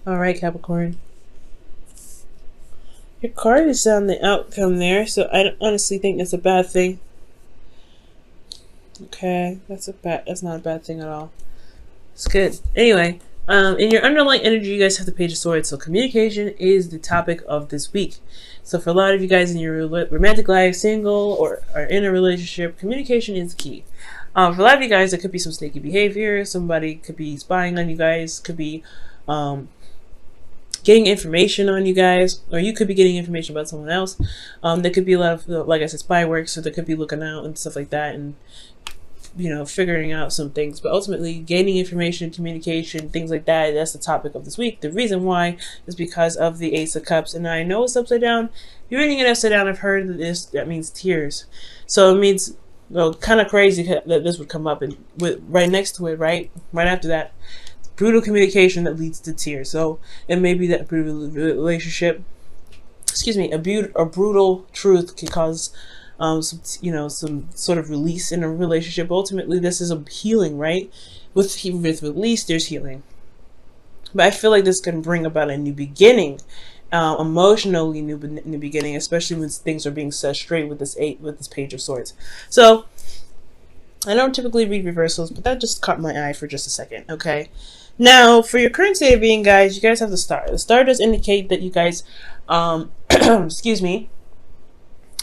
All right, Capricorn. Your card is on the outcome there, so I don't honestly think that's a bad thing. Okay, that's not a bad thing at all. It's good. Anyway, in your underlying energy, you guys have the Page of Swords. So communication is the topic of this week. So for a lot of you guys in your romantic life, single or are in a relationship, communication is key. For a lot of you guys, it could be some sneaky behavior. Somebody could be spying on you guys. Could be getting information on you guys, or you could be getting information about someone else. There could be a lot of, like I said, spy work. So there could be looking out and stuff like that, and figuring out some things. But ultimately, gaining information, communication, things like that, that's the topic of this week. The reason why is because of the Ace of Cups. And I know it's upside down. If you're reading it upside down, I've heard that means tears. So it means, well, kind of crazy that this would come up. And right next to it, right after that, brutal communication that leads to tears. So it may be that brutal relationship, a brutal truth can cause some sort of release in a relationship. Ultimately, this is a healing, right? With release, there's healing. But I feel like this can bring about a new beginning, emotionally new beginning, especially when things are being set straight with this Page of Swords. So I don't typically read reversals, but that just caught my eye for just a second. Okay. Now, for your current state of being, guys, you guys have the Star. The Star does indicate that you guys, excuse me,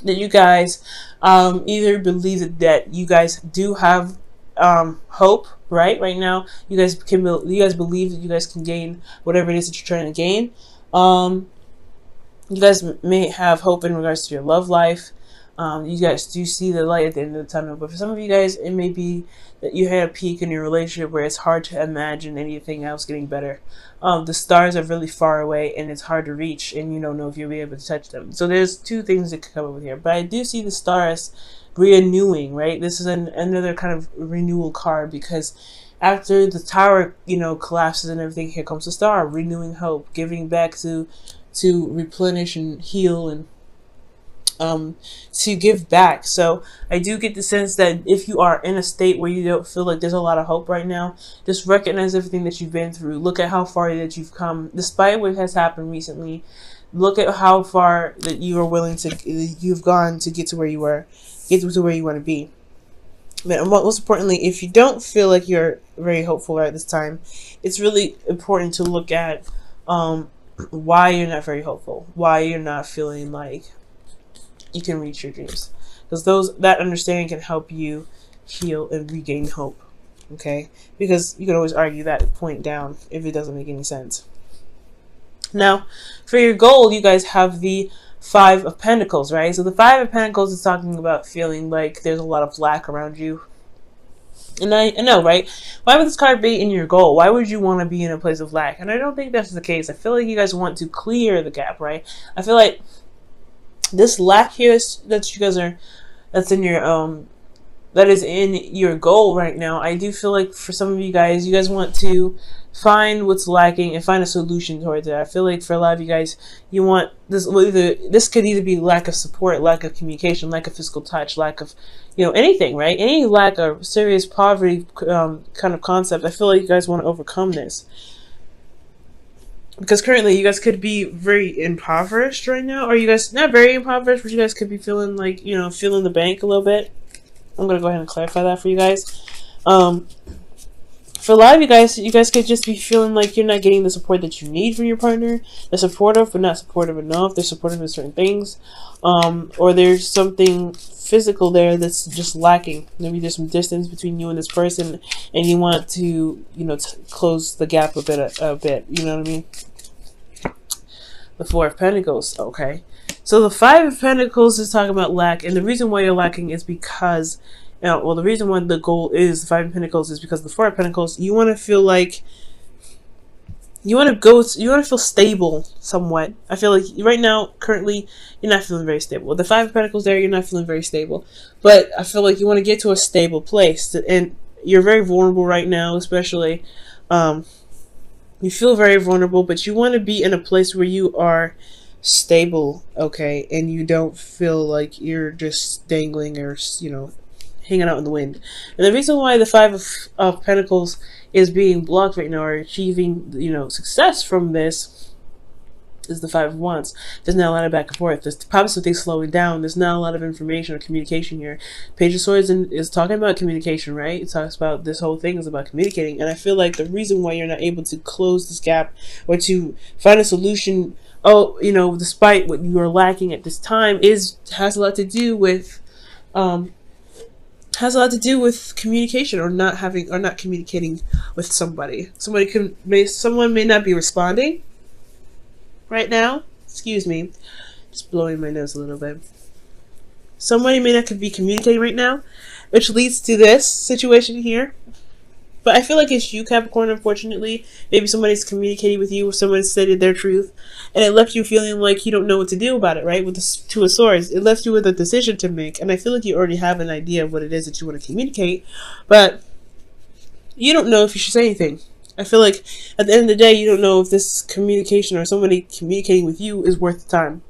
that you guys either believe that you guys do have hope, right now. You guys believe that you guys can gain whatever it is that you're trying to gain. You guys may have hope in regards to your love life. You guys do see the light at the end of the tunnel. But for some of you guys, it may be that you had a peak in your relationship where it's hard to imagine anything else getting better. The stars are really far away and it's hard to reach, and you don't know if you'll be able to touch them. So there's two things that could come up with here. But I do see the stars renewing, right? This is another kind of renewal card, because after the tower, collapses and everything, here comes the Star, renewing hope, giving back to replenish and heal, and to give back. So I do get the sense that if you are in a state where you don't feel like there's a lot of hope right now, just recognize everything that you've been through. Look at how far that you've come, despite what has happened recently. Look at how far that you've gone to get to where you want to be. But most importantly, if you don't feel like you're very hopeful at this time, it's really important to look at why you're not very hopeful, why you're not feeling like you can reach your dreams, because that understanding can help you heal and regain hope. Okay, because you can always argue that point down if it doesn't make any sense. Now, for your goal, you guys have the Five of Pentacles, right? So the Five of Pentacles is talking about feeling like there's a lot of lack around you. And I know, right? Why would this card be in your goal? Why would you want to be in a place of lack? And I don't think that's the case. I feel like you guys want to clear the gap, right? I feel like this lack here that's in your that is in your goal right now. I do feel like for some of you guys want to find what's lacking and find a solution towards it. I feel like for a lot of you guys, you want this. This could either be lack of support, lack of communication, lack of physical touch, lack of anything, right? Any lack of serious poverty kind of concept. I feel like you guys want to overcome this. Because currently you guys could be very impoverished right now. Or you guys, not very impoverished, but you guys could be feeling like, feeling the bank a little bit. I'm going to go ahead and clarify that for you guys. For a lot of you guys could just be feeling like you're not getting the support that you need from your partner. They're supportive, but not supportive enough. They're supportive of certain things. Or there's something physical there that's just lacking. Maybe there's some distance between you and this person, and you want to, close the gap a bit. You know what I mean? The Four of Pentacles. Okay. So the Five of Pentacles is talking about lack, and the reason why you're lacking is because, the reason why the goal is the Five of Pentacles is because the Four of Pentacles, you want to feel like you want to feel stable somewhat. I feel like right now, currently, you're not feeling very stable. With the Five of Pentacles there, you're not feeling very stable. But I feel like you want to get to a stable place. And you're very vulnerable right now, especially. You feel very vulnerable, but you want to be in a place where you are stable, okay? And you don't feel like you're just dangling or, hanging out in the wind. And the reason why the Five of Pentacles is being blocked right now or achieving, success from this is the Five of Wands. There's not a lot of back and forth. There's probably something slowing down. There's not a lot of information or communication here. Page of Swords is talking about communication, right? It talks about this whole thing is about communicating. And I feel like the reason why you're not able to close this gap or to find a solution, despite what you are lacking at this time, has a lot to do with communication or not communicating with somebody. Someone may not be responding right now. Excuse me, just blowing my nose a little bit. Somebody may not be communicating right now, which leads to this situation here. But I feel like it's you, Capricorn, unfortunately. Maybe somebody's communicating with you or someone stated their truth, and it left you feeling like you don't know what to do about it, right? With the Two of Swords, it left you with a decision to make, and I feel like you already have an idea of what it is that you want to communicate, but you don't know if you should say anything. I feel like at the end of the day, you don't know if this communication or somebody communicating with you is worth the time.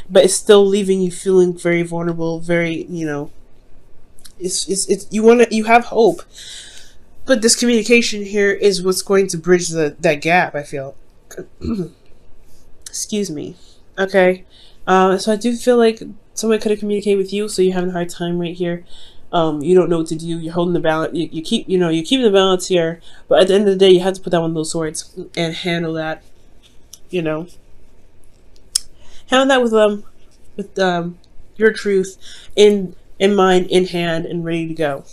But it's still leaving you feeling very vulnerable, very, you have hope. But this communication here is what's going to bridge that gap, I feel. Excuse me. Okay. So I do feel like somebody could have communicated with you, so you're having a hard time right here. You don't know what to do. You're holding the balance. You keep the balance here, but at the end of the day, you have to put down one of those swords and handle that. Handle that with your truth in mind, in hand, and ready to go.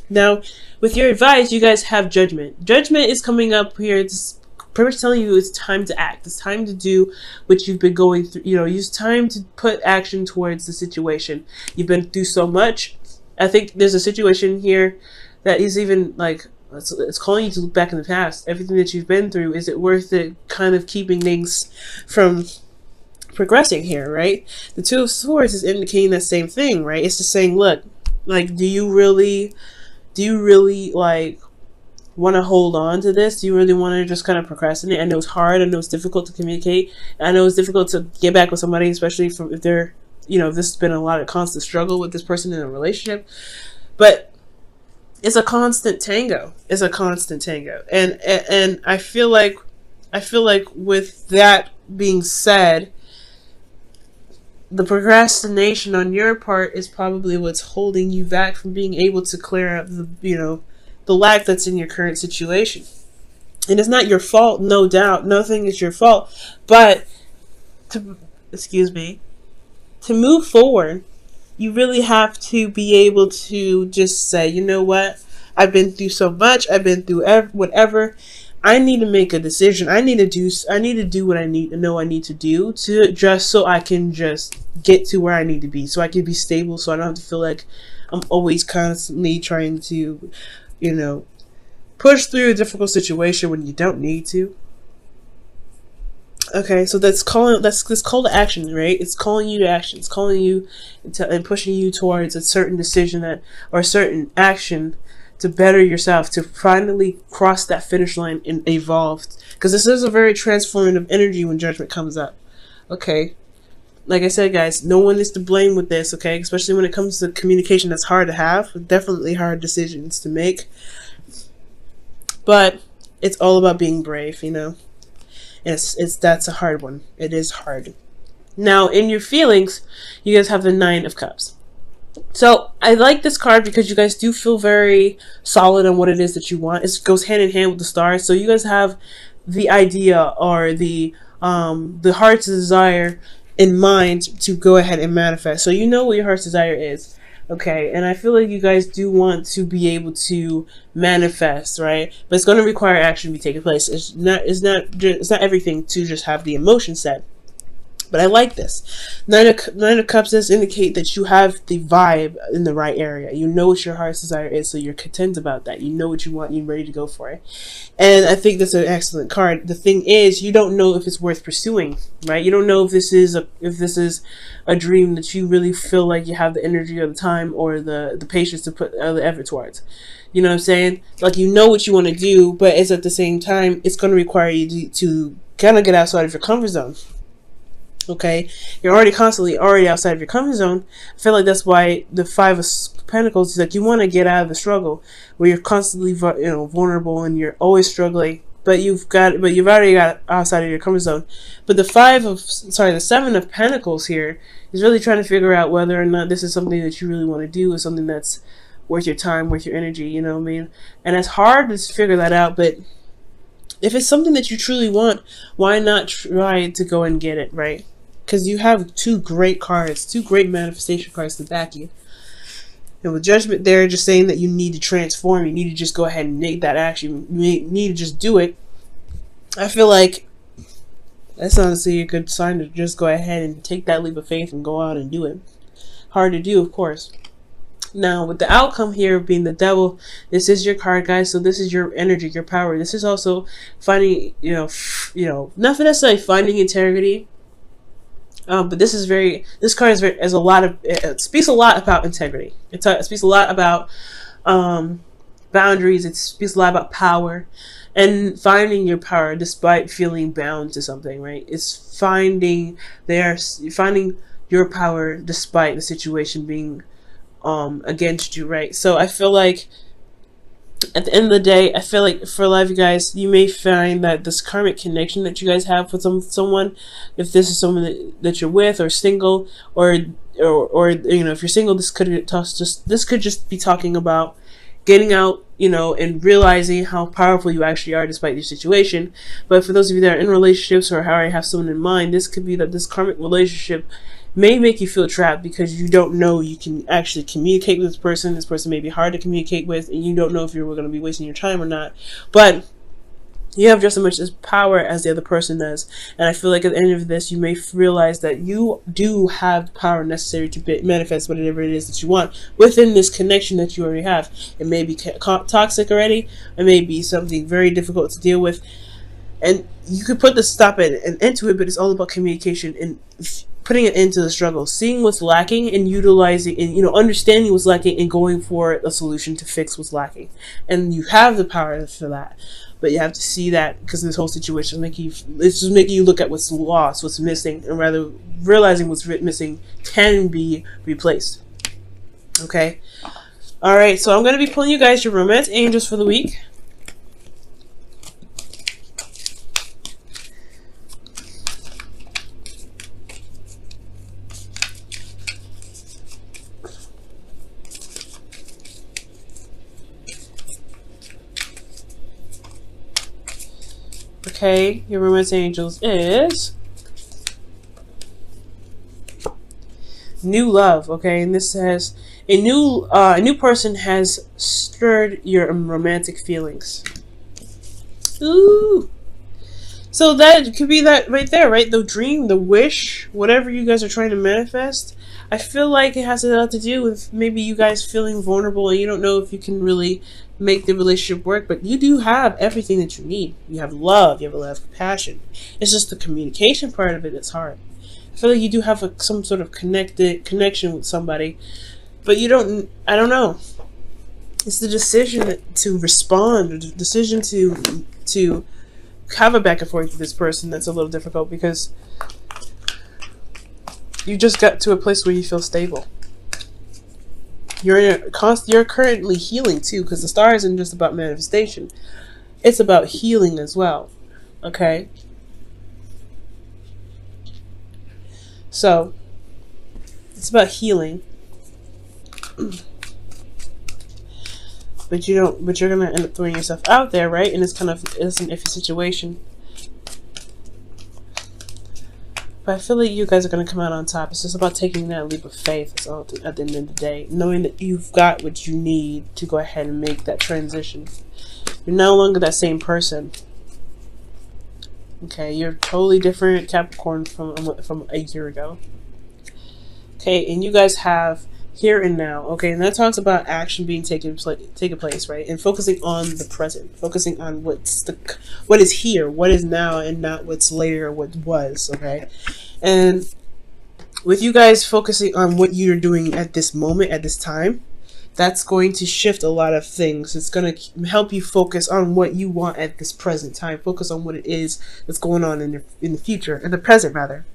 Now, with your advice, you guys have Judgment. Judgment is coming up here. It's pretty much telling you it's time to act. It's time to do what you've been going through. It's time to put action towards the situation. You've been through so much. I think there's a situation here that is even like, it's calling you to look back in the past. Everything that you've been through, is it worth it kind of keeping things from progressing here, right? The Two of Swords is indicating that same thing, right? It's just saying, look, like, do you really like want to hold on to this? Do you really want to just kind of procrastinate? I know it's hard. I know it's difficult to communicate. I know it's difficult to get back with somebody, especially if they're, this has been a lot of constant struggle with this person in a relationship. But it's a constant tango. It's a constant tango. And I feel like with that being said, the procrastination on your part is probably what's holding you back from being able to clear up the lack that's in your current situation. And it's not your fault, no doubt. Nothing is your fault. But to move forward, you really have to be able to just say, you know what? I've been through so much. I've been through whatever. I need to make a decision. I need to do what I need to do to just so I can just get to where I need to be, so I can be stable, so I don't have to feel like I'm always constantly trying to, push through a difficult situation when you don't need to. Okay, so that's call to action, right? It's calling you to action. It's calling you and pushing you towards a certain decision or a certain action to better yourself, to finally cross that finish line and evolve. Because this is a very transformative energy when Judgment comes up. Okay, like I said, guys, no one is to blame with this. Okay, especially when it comes to communication, that's hard to have. Definitely hard decisions to make. But it's all about being brave, And that's a hard one. It is hard. Now, in your feelings, you guys have the Nine of Cups. So I like this card because you guys do feel very solid on what it is that you want. It goes hand in hand with the stars. So you guys have the idea or the heart's desire in mind to go ahead and manifest. So you know what your heart's desire is. Okay, and I feel like you guys do want to be able to manifest, right? But it's going to require action to be taking place. It's not everything to just have the emotion set. But I like this. Nine of Cups does indicate that you have the vibe in the right area. You know what your heart's desire is, so you're content about that. You know what you want, you're ready to go for it. And I think that's an excellent card. The thing is, you don't know if it's worth pursuing, right? You don't know if this is a dream that you really feel like you have the energy or the time or the patience to put the effort towards. You know what I'm saying? Like, you know what you want to do, but it's at the same time, it's going to require you to kind of get outside of your comfort zone. Okay, you're already constantly outside of your comfort zone. I feel like that's why the Five of Pentacles is like you want to get out of the struggle where you're constantly vulnerable and you're always struggling. But you've already got outside of your comfort zone. But the Seven of Pentacles here is really trying to figure out whether or not this is something that you really want to do, or something that's worth your time, worth your energy. You know what I mean? And it's hard to figure that out, but if it's something that you truly want, why not try to go and get it, right? Because you have two great manifestation cards to back you. And with Judgment there, just saying that you need to transform, you need to just go ahead and make that action, you need to just do it. I feel like that's honestly a good sign to just go ahead and take that leap of faith and go out and do it. Hard to do, of course. Now, with the outcome here being the Devil, this is your card, guys. So this is your energy, your power. This is also finding, not necessarily finding integrity. But this card it speaks a lot about integrity. It speaks a lot about boundaries. It speaks a lot about power and finding your power despite feeling bound to something, right? It's finding your power despite the situation being against you, right? So I feel like at the end of the day, I feel like for a lot of you guys, you may find that this karmic connection that you guys have with someone, if this is someone that you're with, or single, or if you're single, this could just be talking about getting out, and realizing how powerful you actually are despite your situation. But for those of you that are in relationships or already have someone in mind, this could be that this karmic relationship may make you feel trapped because you don't know you can actually communicate with this person. This person may be hard to communicate with, and you don't know if you're going to be wasting your time or not. But you have just as much power as the other person does. And I feel like at the end of this, you may realize that you do have the power necessary to manifest whatever it is that you want within this connection that you already have. It may be toxic already. It may be something very difficult to deal with. And you could put the stop and into it, but it's all about communication and putting it into the struggle, seeing what's lacking and utilizing and understanding what's lacking and going for a solution to fix what's lacking. And you have the power for that, but you have to see that, because this whole situation it's just making you look at what's lost, what's missing, and rather realizing what's missing can be replaced. Okay, all right. So I'm going to be pulling you guys your romance angels for the week. Okay, your romance angels is new love. Okay, and this says a new person has stirred your romantic feelings. Ooh, so that could be that right there, right? The dream, the wish, whatever you guys are trying to manifest. I feel like it has a lot to do with maybe you guys feeling vulnerable and you don't know if you can really make the relationship work, but you do have everything that you need. You have love, you have a lot of compassion. It's just the communication part of it that's hard. I feel like you do have some sort of connection with somebody, but I don't know. It's the decision to respond, or the decision to have a back and forth with this person that's a little difficult, because you just got to a place where you feel stable. You're currently healing too, because the star isn't just about manifestation. It's about healing as well. Okay? So, it's about healing. But you're gonna end up throwing yourself out there, right? And it's an iffy situation. But I feel like you guys are going to come out on top. It's just about taking that leap of faith. It's all at the end of the day. Knowing that you've got what you need to go ahead and make that transition. You're no longer that same person. Okay, you're totally different Capricorn from a year ago. Okay, and you guys have here and now. Okay, and that talks about action being taken place, right? And focusing on the present, focusing on what is here, what is now, and not what's later or what was. Okay, and with you guys focusing on what you're doing at this moment, at this time, that's going to shift a lot of things. It's going to help you focus on what you want at this present time. Focus on what it is that's going on in the future, in the present rather.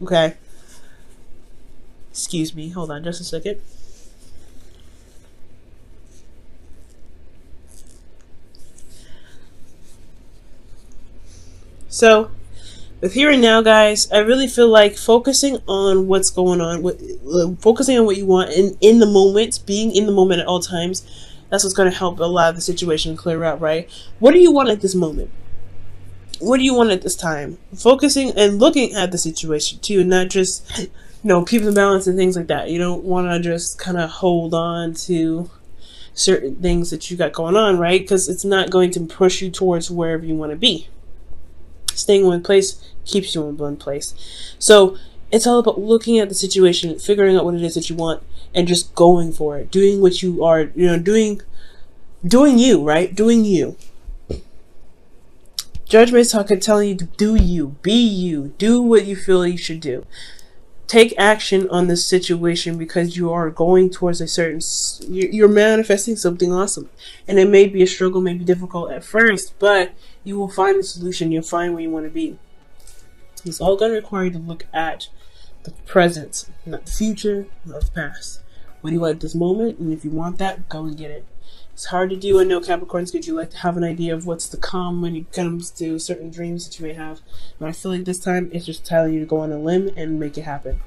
Okay. Excuse me. Hold on just a second. So, with here and now, guys, I really feel like focusing on what's going on, focusing on what you want in the moment, being in the moment at all times, that's what's going to help a lot of the situation clear out, right? What do you want at this moment? What do you want at this time? Focusing and looking at the situation too, not just, you know, keeping the balance and things like that. You don't want to just kind of hold on to certain things that you got going on, right? Because it's not going to push you towards wherever you want to be. Staying in one place keeps you in one place. So it's all about looking at the situation, figuring out what it is that you want, and just going for it. Doing what you are, you know, doing you, right? Doing you. Judgment's talking, telling you to do you, be you, do what you feel you should do. Take action on this situation because you are going towards a certain, you're manifesting something awesome. And it may be a struggle, may be difficult at first, but you will find the solution. You'll find where you want to be. It's all going to require you to look at the present, not the future, not the past. What do you want at this moment? And if you want that, go and get it. It's hard to do. I know Capricorns, because you like to have an idea of what's to come when it comes to certain dreams that you may have. But I feel like this time it's just telling you to go on a limb and make it happen.